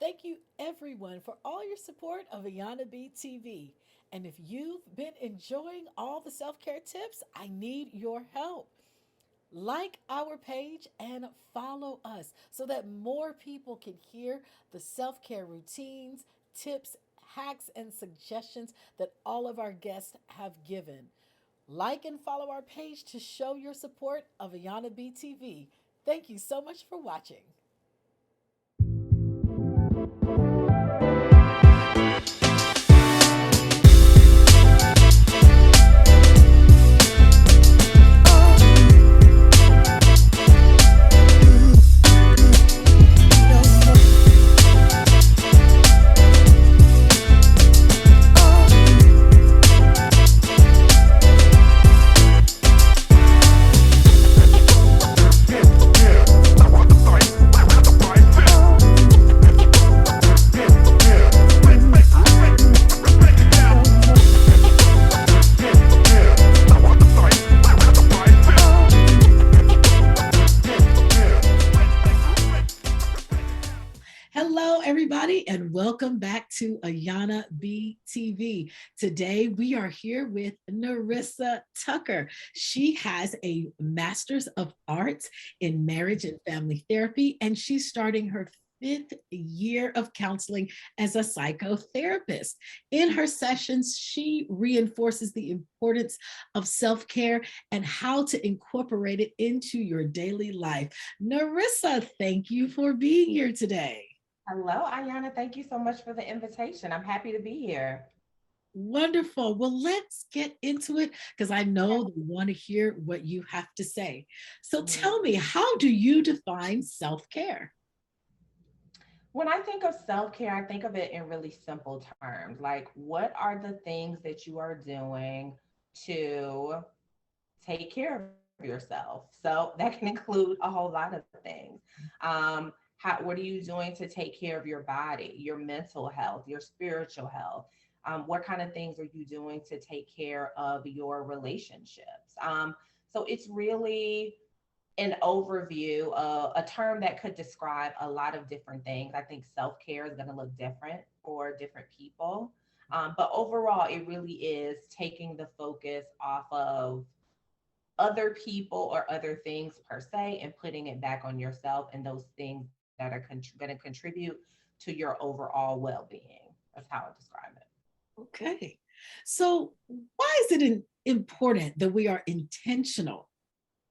Thank you, everyone, for all your support of Ayana B TV. And if you've been enjoying all the self care tips, I need your help. Like our page and follow us so that more people can hear the self care routines, tips, hacks, and suggestions that all of our guests have given. Like and follow our page to show your support of Ayana B TV. Thank you so much for watching. Hello, everybody, and welcome back to Ayana B TV. Today, we are here with Narissa Tucker. She has a Master's of Arts in Marriage and Family Therapy, and she's starting her fifth year of counseling as a psychotherapist. In her sessions, she reinforces the importance of self care and how to incorporate it into your daily life. Narissa, thank you for being here today. Hello, Ayana. Thank you so much for the invitation. I'm happy to be here. Wonderful. Well, let's get into it because I know they want to hear what you have to say. So Mhm. tell me, how do you define self care? When I think of self care, I think of it in really simple terms. Like, what are the things that you are doing to take care of yourself? So that can include a whole lot of things. What are you doing to take care of your body, your mental health, your spiritual health? What kind of things are you doing to take care of your relationships? So it's really an overview, a term that could describe a lot of different things. I think self care is going to look different for different people. But overall, it really is taking the focus off of other people or other things per se and putting it back on yourself and those things that are going to contribute to your overall well being. That's how I describe it. Okay. So, why is it important that we are intentional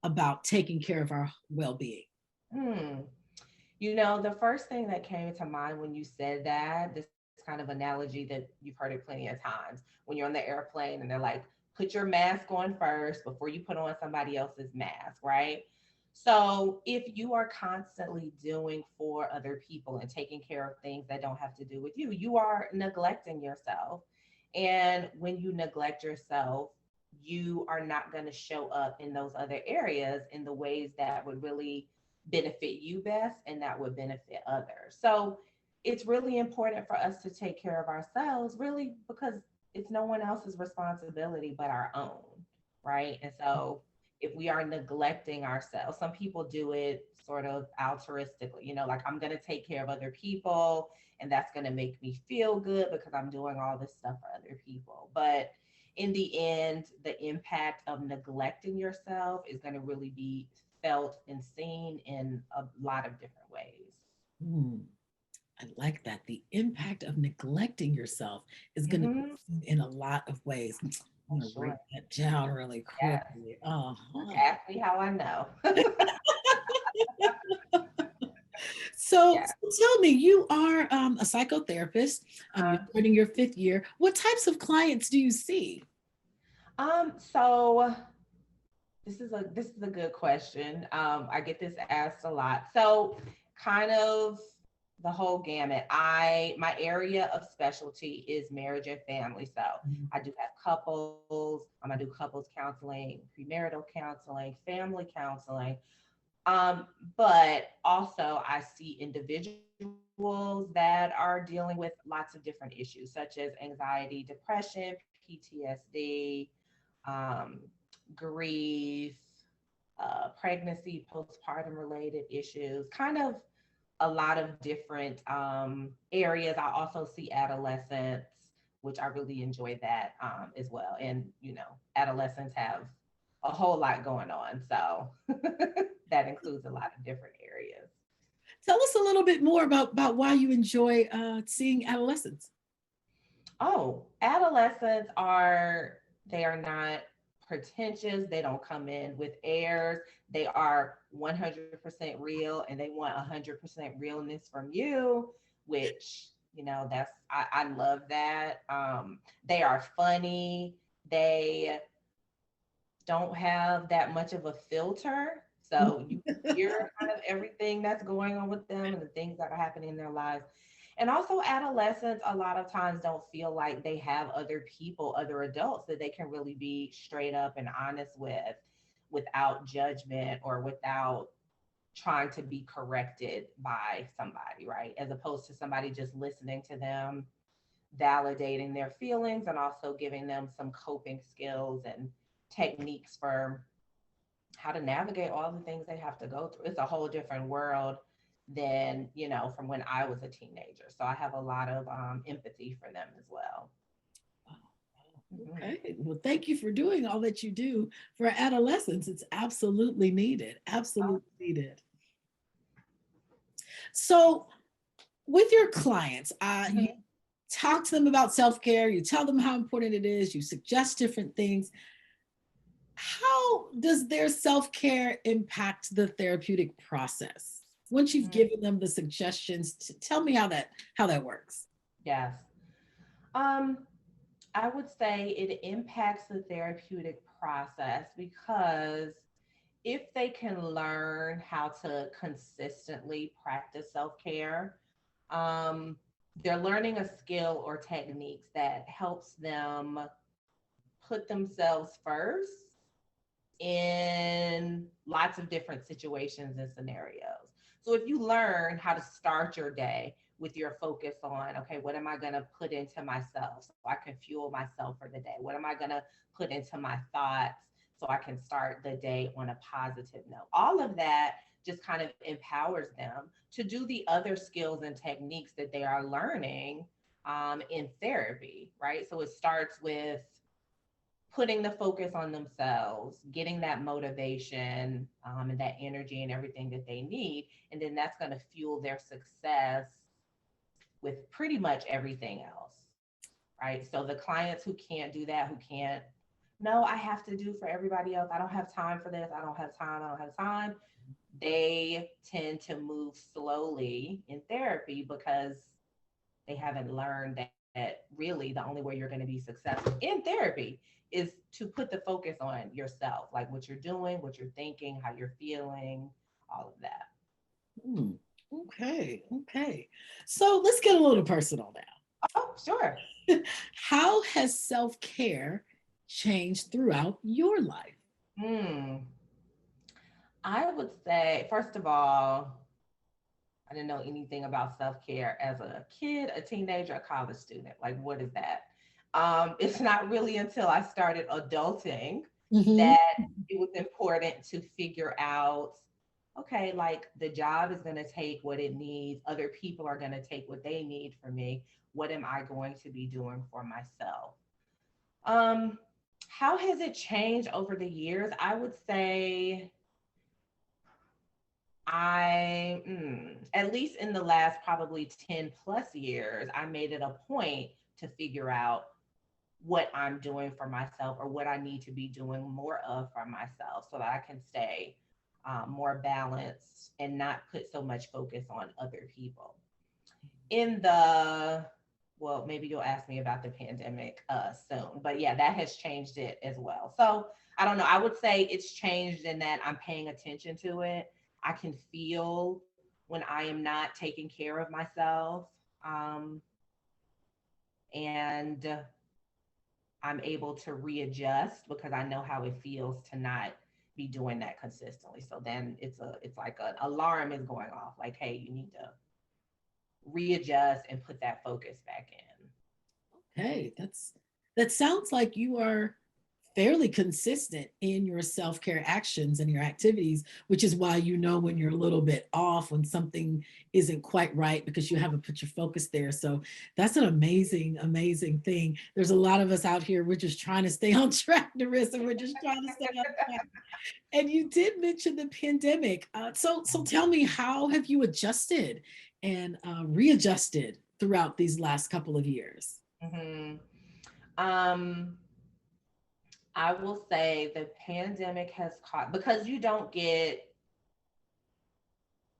about taking care of our well being? Hmm. The first thing that came to mind when you said that, this kind of analogy that you've heard it plenty of times, when you're on the airplane and they're like, put your mask on first before you put on somebody else's mask, right? So if you are constantly doing for other people and taking care of things that don't have to do with you, you are neglecting yourself. And when you neglect yourself, you are not going to show up in those other areas in the ways that would really benefit you best and that would benefit others. So it's really important for us to take care of ourselves, really, because it's no one else's responsibility but our own, right? And so if we are neglecting ourselves, some people do it sort of altruistically, like I'm going to take care of other people and that's going to make me feel good because I'm doing all this stuff for other people. But in the end, the impact of neglecting yourself is going to really be felt and seen in a lot of different ways. Hmm, I like that. The impact of neglecting yourself is going to be Hmm. seen in a lot of ways. I'm For going to write sure. that down really Yes. quickly. Uh-huh. Ask me how I know. So Yeah. tell me, you are a psychotherapist. You're Uh, starting your fifth year. What types of clients do you see? so this is a good question. I get this asked a lot. So kind of the whole gamut. My area of specialty is marriage and family. So Mhm. I do have couples, I do couples counseling, premarital counseling, family counseling. But also I see individuals that are dealing with lots of different issues, such as anxiety, depression, PTSD, um, grief, pregnancy, postpartum related issues, kind of a lot of different areas. I also see adolescents, which I really enjoy that as well. And, adolescents have a whole lot going on. So that includes a lot of different areas. Tell us a little bit more about why you enjoy seeing adolescents. Oh, adolescents they are not pretentious. They don't come in with airs. They are 100% real and they want 100% realness from you, which, I love that. They are funny. They don't have that much of a filter. So you hear kind of everything that's going on with them and the things that are happening in their lives. And also, adolescents a lot of times don't feel like they have other people, other adults that they can really be straight up and honest with without judgment or without trying to be corrected by somebody, right? As opposed to somebody just listening to them, validating their feelings, and also giving them some coping skills and techniques for how to navigate all the things they have to go through. It's a whole different world than, from when I was a teenager. So I have a lot of empathy for them as well. Mhm. Okay. Well, thank you for doing all that you do for adolescents. It's absolutely needed. Absolutely needed. So, with your clients, you Mhm. talk to them about self care, you tell them how important it is, you suggest different things. How does their self care impact the therapeutic process? Once you've Mm, given them the suggestions, tell me how that works. yes. Um, I would say it impacts the therapeutic process because if they can learn how to consistently practice self care, um, they're learning a skill or techniques that helps them put themselves first in lots of different situations and scenarios. So if you learn how to start your day with your focus on, okay, what am I going to put into myself so I can fuel myself for the day? What am I going to put into my thoughts so I can start the day on a positive note? All of that just kind of empowers them to do the other skills and techniques that they are learning in therapy, right? So it starts with putting the focus on themselves, getting that motivation and that energy and everything that they need. And then that's going to fuel their success with pretty much everything else, right? So the clients who can't do that, who can't, no, I have to do for everybody else. I don't have time for this. I don't have time. I don't have time. They tend to move slowly in therapy because they haven't learned that really the only way you're going to be successful in therapy is to put the focus on yourself, like what you're doing, what you're thinking, how you're feeling, all of that. Hmm. Okay. Okay. So let's get a little personal Oh, sure. now. How has self care changed throughout your life? Hmm. I would say, first of all, I didn't know anything about self care as a kid, a teenager, a college student. Like, what is that? It's not really until I started adulting Mhm. that it was important to figure out, okay, like the job is going to take what it needs, other people are going to take what they need from me. What am I going to be doing for myself? Um, how has it changed over the years? I would say at least in the last probably 10 plus years, I made it a point to figure out what I'm doing for myself or what I need to be doing more of for myself so that I can stay more balanced and not put so much focus on other people. In the well, maybe you'll ask me about the pandemic soon, but yeah, that has changed it as well. So I don't know. I would say it's changed in that I'm paying attention to it. I can feel when I am not taking care of myself, um, and I'm able to readjust because I know how it feels to not be doing that consistently. So then it's like an alarm is going off, like, hey, you need to readjust and put that focus back in. Hey, that sounds like you are fairly consistent in your self-care actions and your activities, which is why you know when you're a little bit off, when something isn't quite right because you haven't put your focus there. So that's an amazing, amazing thing. There's a lot of us out here, we're just trying to stay on track, Narissa. We're just trying to stay on track. And you did mention the pandemic. So tell me, how have you adjusted and readjusted throughout these last couple of years? Mhm. Um, I will say the pandemic has caught, because you don't get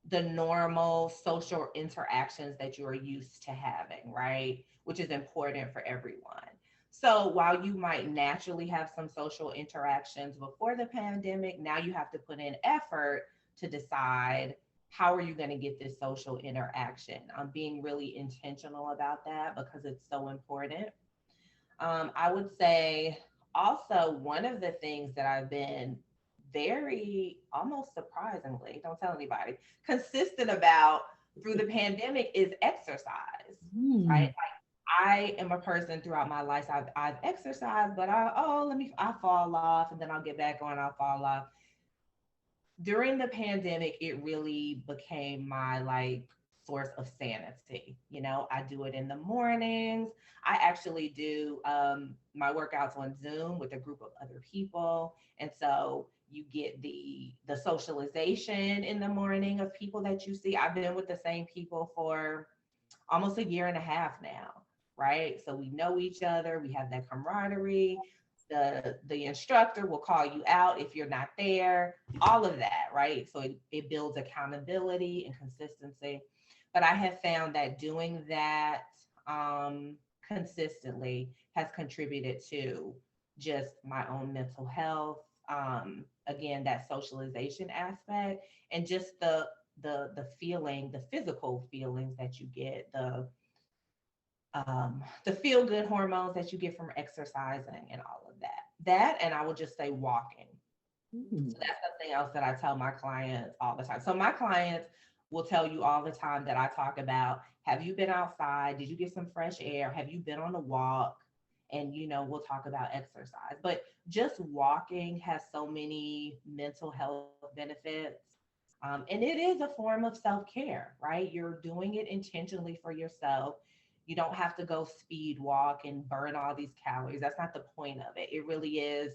the normal social interactions that you are used to having, right? Which is important for everyone. So while you might naturally have some social interactions before the pandemic, now you have to put in effort to decide how are you going to get this social interaction. I'm being really intentional about that because it's so important. I would say also one of the things that I've been very, almost surprisingly, don't tell anybody, consistent about through the pandemic is exercise, right? Hmm. I am a person throughout my life. I've exercised, but I fall off and then I'll get back on. I'll fall off. During the pandemic, it really became my like source of sanity. I do it in the mornings. I actually do my workouts on Zoom with a group of other people, and so you get the socialization in the morning of people that you see. I've been with the same people for almost a year and a half now, right? So we know each other, we have that camaraderie. The instructor will call you out if you're not there, all of that, right? So it builds accountability and consistency. But I have found that doing that consistently has contributed to just my own mental health. Again, that socialization aspect, and just the feeling, the physical feelings that you get, the feel good hormones that you get from exercising and all of that. That, and I would just say walking. Hmm. So that's something else that I tell my clients all the time. So my clients will tell you all the time that I talk about, have you been outside? Did you get some fresh air? Have you been on a walk? And we'll talk about exercise. But just walking has so many mental health benefits. And it is a form of self-care, right? You're doing it intentionally for yourself. You don't have to go speed walk and burn all these calories. That's not the point of it. It really is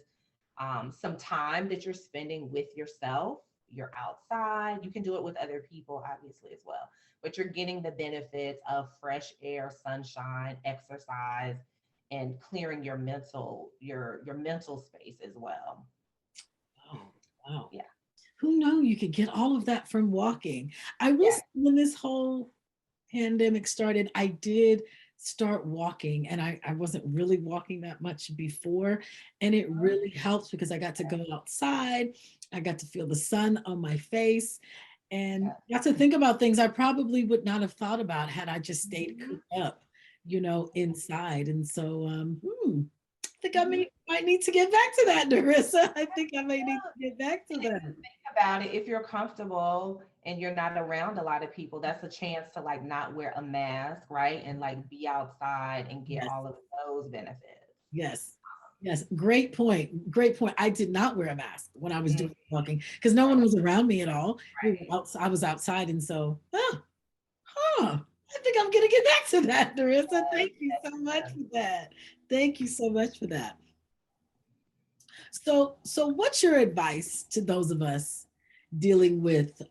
some time that you're spending with yourself. You're outside. You can do it with other people, obviously, as well. But you're getting the benefits of fresh air, sunshine, exercise, and clearing your mental space as well. Oh, wow. Yeah. Who knew you could get all of that from walking? I will Yeah. say, when this whole pandemic started, I did start walking, and I wasn't really walking that much before. And it really helps because I got to go outside. I got to feel the sun on my face and got to think about things I probably would not have thought about had I just stayed Mhm. cooped up, inside. And so, I think I Mhm. might need to get back to that, Narissa. I think I may need to get back to And if that. you think about it, if you're comfortable and you're not around a lot of people, that's a chance to like not wear a mask, right? And like be outside and get Yes. all of those benefits. Yes. Yes. Great point. Great point. I did not wear a mask when I was Mhm. doing walking because no one Right. was around me at all. We were Right. I was outside. And so, I think I'm going to get back to that, Narissa. Yes, Thank you yes, so much yes. for that. Thank you so much for that. So what's your advice to those of us dealing with,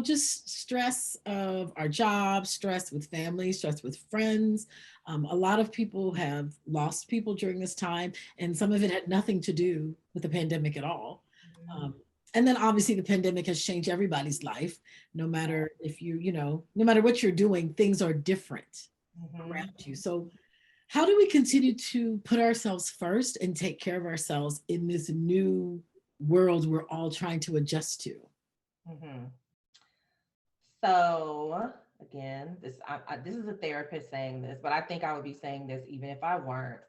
just stress of our jobs, stress with family, stress with friends? A lot of people have lost people during this time, and some of it had nothing to do with the pandemic at all. Mhm. Um, and then obviously the pandemic has changed everybody's life. No matter if no matter what you're doing, things are different Mhm. around you. So how do we continue to put ourselves first and take care of ourselves in this new world we're all trying to adjust to? Mhm. So again, this is a therapist saying this, but I think I would be saying this even if I weren't.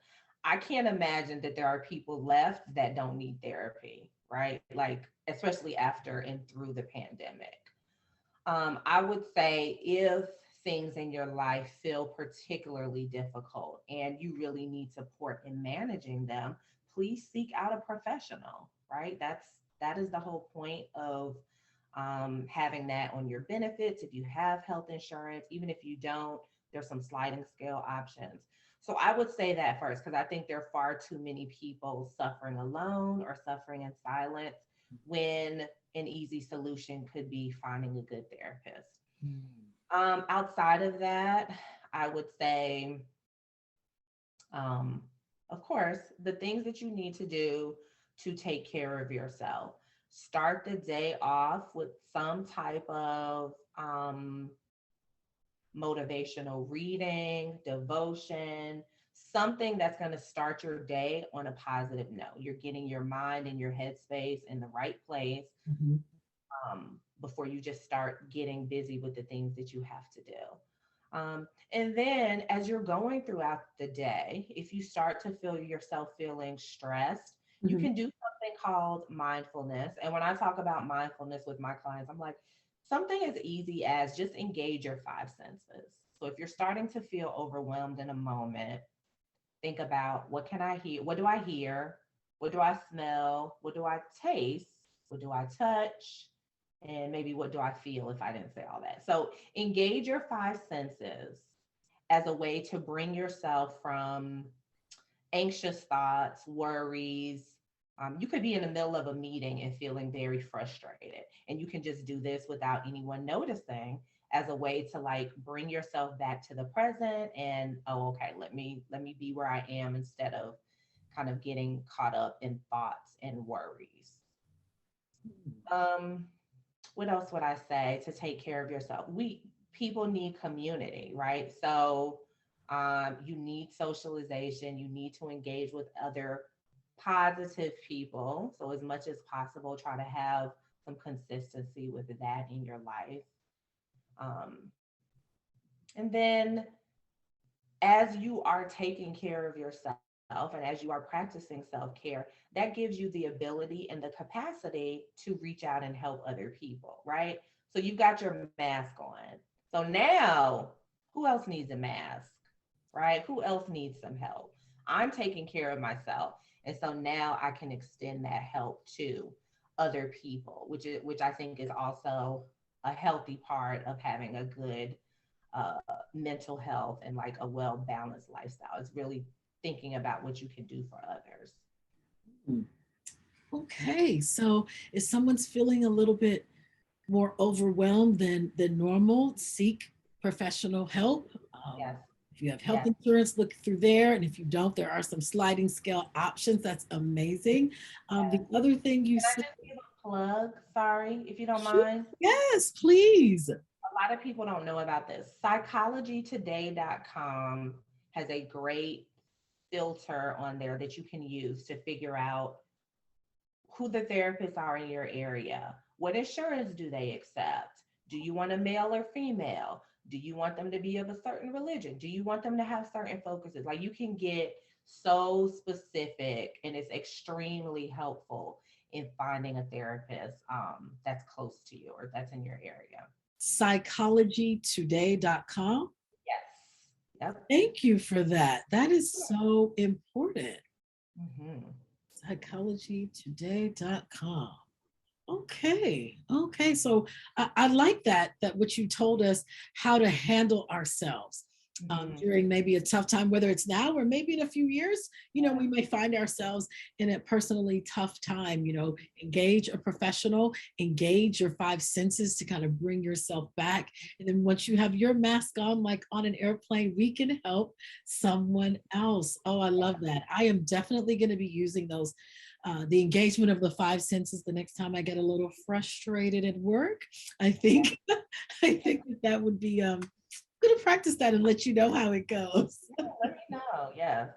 I can't imagine that there are people left that don't need therapy, right? Like especially after and through the pandemic. I would say if things in your life feel particularly difficult and you really need support in managing them, please seek out a professional, right? That is the whole point of having that on your benefits. If you have health insurance, even if you don't, there's some sliding scale options. So I would say that first, because I think there are far too many people suffering alone or suffering in silence when an easy solution could be finding a good therapist. Mm. Outside of that, I would say, um, of course, the things that you need to do to take care of yourself. Start the day off with some type of motivational reading, devotion, something that's going to start your day on a positive note. You're getting your mind and your headspace in the right place Mhm. before you just start getting busy with the things that you have to do. And then as you're going throughout the day, if you start to feel yourself feeling stressed, you Mhm. can do something called mindfulness. And when I talk about mindfulness with my clients, I'm like, something as easy as just engage your five senses. So if you're starting to feel overwhelmed in a moment, think about, what can I hear? What do I hear? What do I smell? What do I taste? What do I touch? And maybe what do I feel, if I didn't say all that. So engage your five senses as a way to bring yourself from anxious thoughts, worries. You could be in the middle of a meeting and feeling very frustrated, and you can just do this without anyone noticing, as a way to like bring yourself back to the present and, oh, okay, let me be where I am instead of kind of getting caught up in thoughts and worries. Um, what else would I say to take care of yourself? We People need community, right? So you need socialization, you need to engage with other positive people. So as much as possible, try to have some consistency with that in your life. Um, and then as you are taking care of yourself and as you are practicing self-care, that gives you the ability and the capacity to reach out and help other people, right? So you've got your mask on. So now, who else needs a mask, right? Who else needs some help? I'm taking care of myself. And so now I can extend that help to other people, which I think is also a healthy part of having a good mental health and like a well balanced lifestyle. It's really thinking about what you can do for others. Mm. Okay, so if someone's feeling a little bit more overwhelmed than normal, seek professional help. Yes, If you have health yes. insurance, look through there. And if you don't, there are some sliding scale options. That's amazing. Yes. The other thing you Can I said, just give a plug? Sorry, if you don't sure, mind. yes, please. A lot of people don't know about this. Psychologytoday.com has a great filter on there that you can use to figure out who the therapists are in your area. What insurance do they accept? Do you want a male or female? Do you want them to be of a certain religion? Do you want them to have certain focuses? Like, you can get so specific, and it's extremely helpful in finding a therapist that's close to you or that's in your area. Psychologytoday.com. Yes. Yep. Thank you for that. That is so important. Hmm. Psychologytoday.com. Okay. Okay. So I like that what you told us, how to handle ourselves Hmm. during maybe a tough time, whether it's now or maybe in a few years. We may find ourselves in a personally tough time. Engage a professional, engage your five senses to kind of bring yourself back. And then once you have your mask on, like on an airplane, we can help someone else. Oh, I love that. I am definitely going to be using those, the engagement of the five senses, the next time I get a little frustrated at work. I think I think that would be, I'm going to practice that and let you know how it goes. Yeah, let me know. Yeah.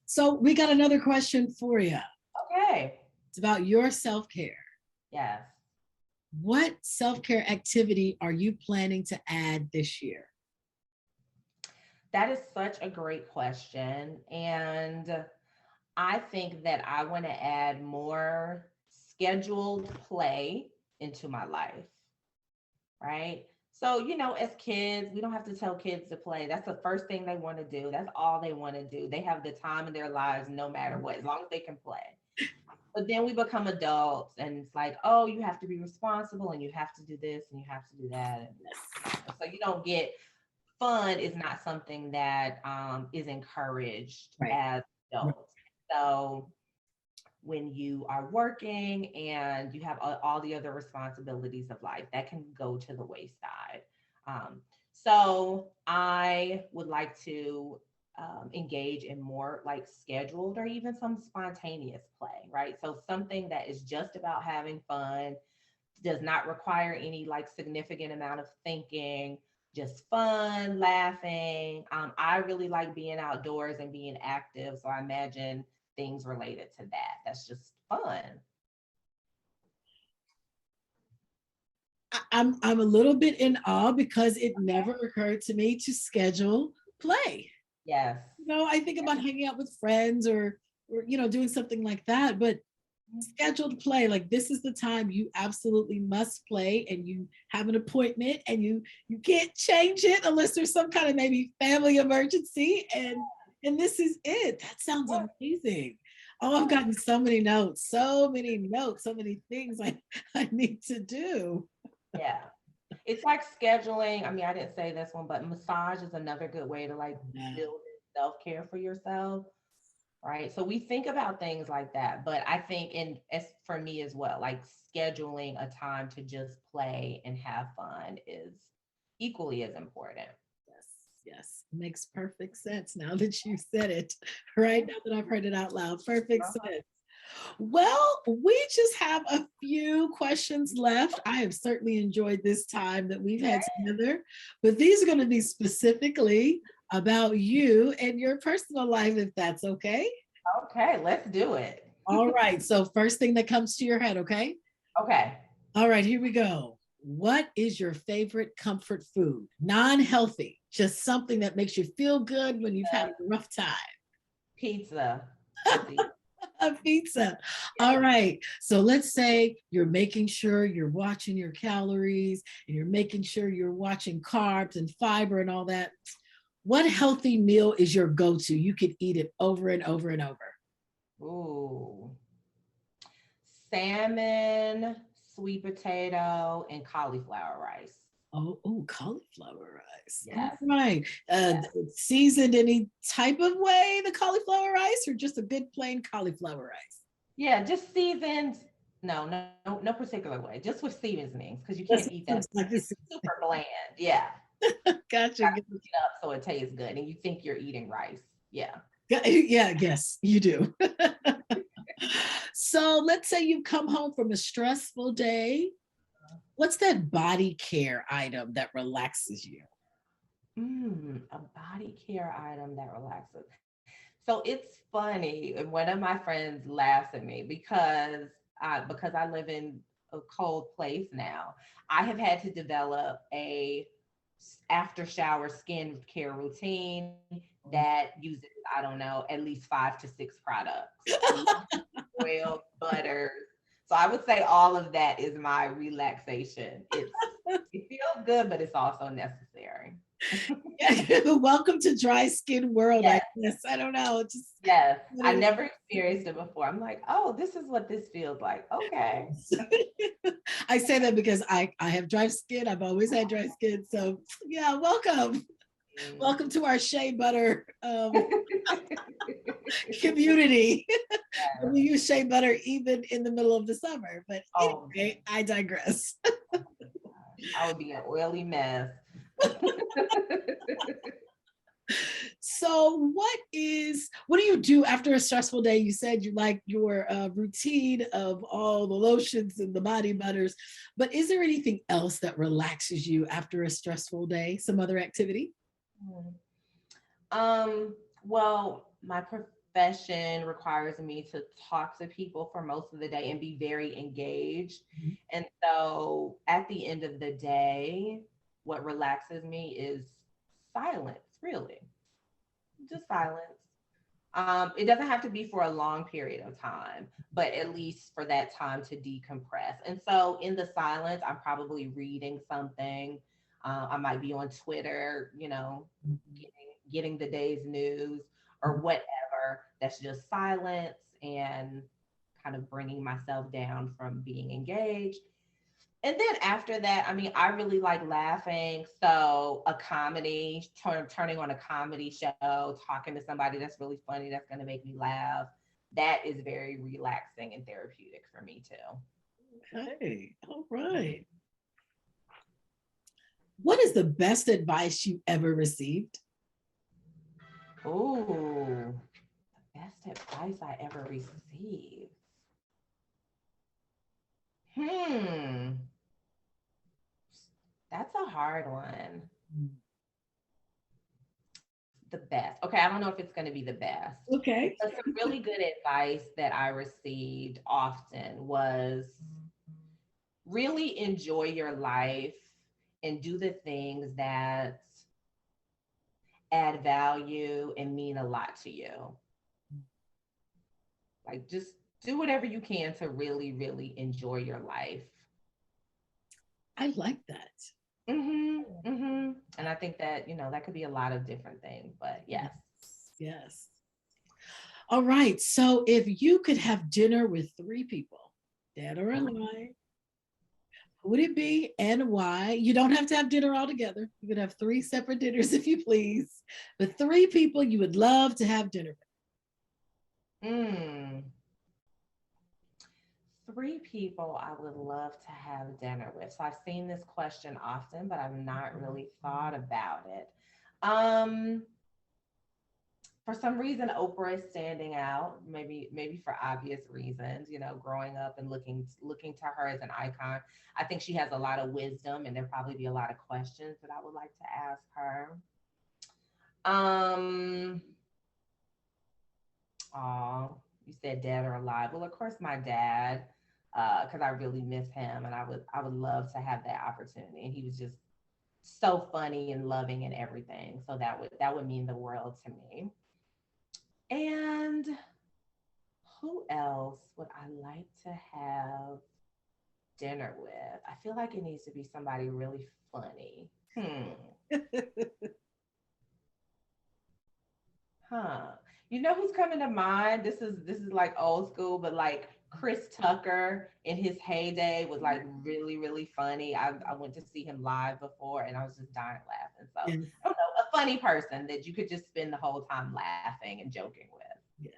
So we got another question for you. Okay. It's about your self-care. Yes. What self-care activity are you planning to add this year? That is such a great question. And I think that I want to add more scheduled play into my life, right? So, as kids, we don't have to tell kids to play. That's the first thing they want to do. That's all they want to do. They have the time in their lives no matter what, as long as they can play. But then we become adults and it's like, oh, you have to be responsible and you have to do this and you have to do that. And so you don't get fun is not something that is encouraged Right. as adults. So when you are working and you have all the other responsibilities of life, that can go to the wayside. So I would like to engage in more like scheduled or even some spontaneous play, right? So something that is just about having fun, does not require any like significant amount of thinking, just fun, laughing. I really like being outdoors and being active. So I imagine things related to that. That's just fun. I'm a little bit in awe because it never occurred to me to schedule play. Yes. I think about hanging out with friends or doing something like that, but scheduled play, like this is the time you absolutely must play, and you have an appointment and you can't change it unless there's some kind of maybe family emergency, and this is it. That sounds amazing. Oh, I've gotten so many things I need to do. Yeah. It's like scheduling. I mean, I didn't say this one, but massage is another good way to like Yeah. build self care for yourself. Right. So we think about things like that. But I think, and as for me as well, like scheduling a time to just play and have fun is equally as important. Yes, yes, makes perfect sense now that you said it, right? Now that I've heard it out loud, perfect Uh-huh. sense. Well, we just have a few questions left. I have certainly enjoyed this time that we've had together, but these are going to be specifically about you and your personal life, if that's okay. Okay, let's do it. All right. So, first thing that comes to your head, okay? Okay. All right, here we go. What is your favorite comfort food? Non healthy, just something that makes you feel good when you've had a rough time. Pizza. That's easy. A pizza. All Yeah. right. So let's say you're making sure you're watching your calories and you're making sure you're watching carbs and fiber and all that. What healthy meal is your go to? You could eat it over and over and over. Ooh. Salmon, sweet potato, and cauliflower rice. Oh, cauliflower rice. All Yes. right. Seasoned any type of way, the cauliflower rice, or just a good plain cauliflower rice? Yeah, just seasoned. No, no, no, no particular way. Just with seasonings, because you That's can't eat that. seems like It's this. super bland. Yeah. Gotcha. Gotta cook it up so it tastes good, and you think you're eating rice. Yeah. Yeah, yes, you do. So let's say you come home from a stressful day. What's that body care item that relaxes you? A body care item that relaxes. So it's funny, and one of my friends laughs at me because I live in a cold place now. I have had to develop a after shower skin care routine that uses, I don't know, at least 5 to 6 products, oil, butter. So I would say all of that is my relaxation. It feels good, but it's also necessary. Welcome to dry skin world, I Yes, guess. I don't know. It's just yes. what I it never experienced it before. I'm like, oh, this is what this feels like. Okay. is. I say that because I have dry skin. I've always had dry skin. So yeah, welcome. Mm. Welcome to our shea butter community. We use shea butter even in the middle of the summer. But Oh, anyway, I digress. I would be an oily mess. So, what do you do after a stressful day? You said you like your routine of all the lotions and the body butters, but is there anything else that relaxes you after a stressful day? Some other activity? Mm. Well, my profession requires me to talk to people for most of the day and be very engaged. Mhm. And so at the end of the day, what relaxes me is silence, really. Just silence. It doesn't have to be for a long period of time, but at least for that time to decompress. And so in the silence, I'm probably reading something. I might be on Twitter, Mhm. getting the day's news or whatever. That's just silence and kind of bringing myself down from being engaged. And then after that, I mean, I really like laughing. So a comedy, turning on a comedy show, talking to somebody that's really funny, that's going to make me laugh. That is very relaxing and therapeutic for me too. Okay. All right. What is the best advice you ever received? Ooh, best advice I ever received. Hmm, that's a hard one. The best. Okay, I don't know if it's going to be the best, Okay. but some really good advice that I received often was really enjoy your life and do the things that add value and mean a lot to you. Like just do whatever you can to really, really enjoy your life. I like that. And I think that, that could be a lot of different things, but Yes. yes. Yes. All right. So if you could have dinner with three people, dead or alive, who would it be and why? You don't have to have dinner all together. You could have three separate dinners if you please. But three people you would love to have dinner Mm, three people I would love to have dinner with. So I've seen this question often, but I've not really thought about it. Um, for some reason, Oprah is standing out. Maybe for obvious reasons. Growing up and looking to her as an icon. I think she has a lot of wisdom, and there'll probably be a lot of questions that I would like to ask her. Um, oh, you said dead or alive. Well, of course, my dad, because I really miss him, and I would love to have that opportunity. And he was just so funny and loving and everything. So that would mean the world to me. And who else would I like to have dinner with? I feel like it needs to be somebody really funny. with. Huh. You know who's coming to mind? This is like old school, but like Chris Tucker in his heyday was like really, really funny. I went to see him live before and I was just dying laughing. So Yes. I don't know, a funny person that you could just spend the whole time laughing and joking with. Yes.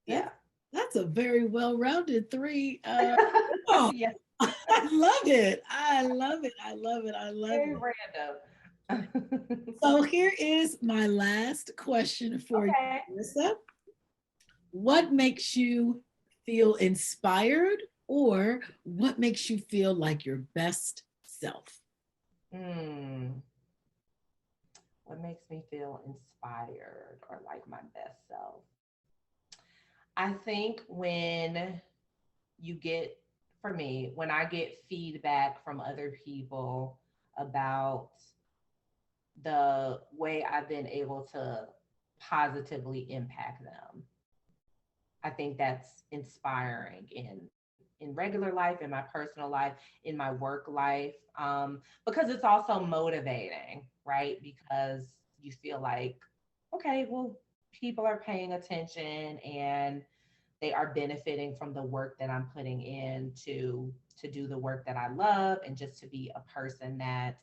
Yeah. That's a very well-rounded three. Oh, Yes. I love it. I love it. I love it. I love Very it. random. So here is my last question for you, Okay. Melissa. What makes you feel inspired or what makes you feel like your best self? Hmm. What makes me feel inspired or like my best self? I think you get, for me, when I get feedback from other people about the way I've been able to positively impact them, I think that's inspiring in regular life, in my personal life, in my work life, because it's also motivating, right? Because you feel like, okay, well, people are paying attention and they are benefiting from the work that I'm putting in to do the work that I love and just to be a person that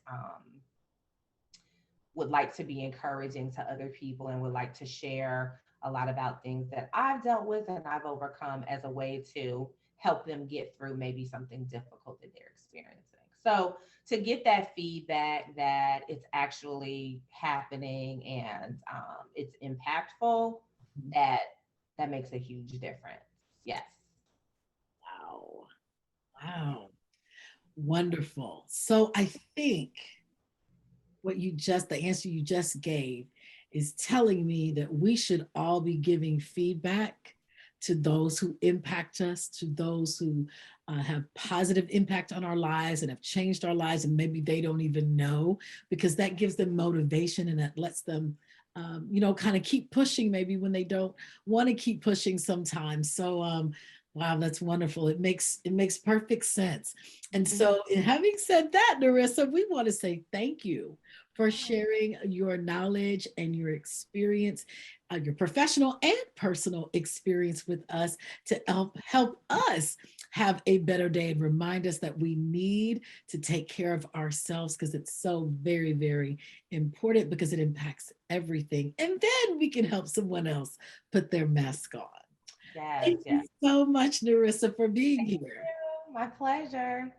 would like to be encouraging to other people and would like to share a lot about things that I've dealt with and I've overcome as a way to help them get through maybe something difficult that they're experiencing. So to get that feedback that it's actually happening and it's impactful, that that makes a huge difference. Yes. Wow. Wow. Wonderful. So I think the answer you just gave is telling me that we should all be giving feedback to those who impact us, to those who have positive impact on our lives and have changed our lives, and maybe they don't even know, because that gives them motivation and that lets them, kind of keep pushing maybe when they don't want to keep pushing sometimes. So Wow, that's wonderful. It makes perfect sense. And Mhm. so, in having said that, Narissa, we want to say thank you for Oh, sharing your knowledge and your experience, your professional and personal experience with us to help us have a better day and remind us that we need to take care of ourselves because it's so very, very important because it impacts everything. And then we can help someone else put their mask on. yes, Thank yes. you so much, Narissa, for being Thank here. you. My pleasure.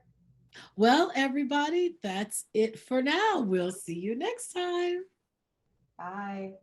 Well, everybody, that's it for now. We'll see you next time. Bye.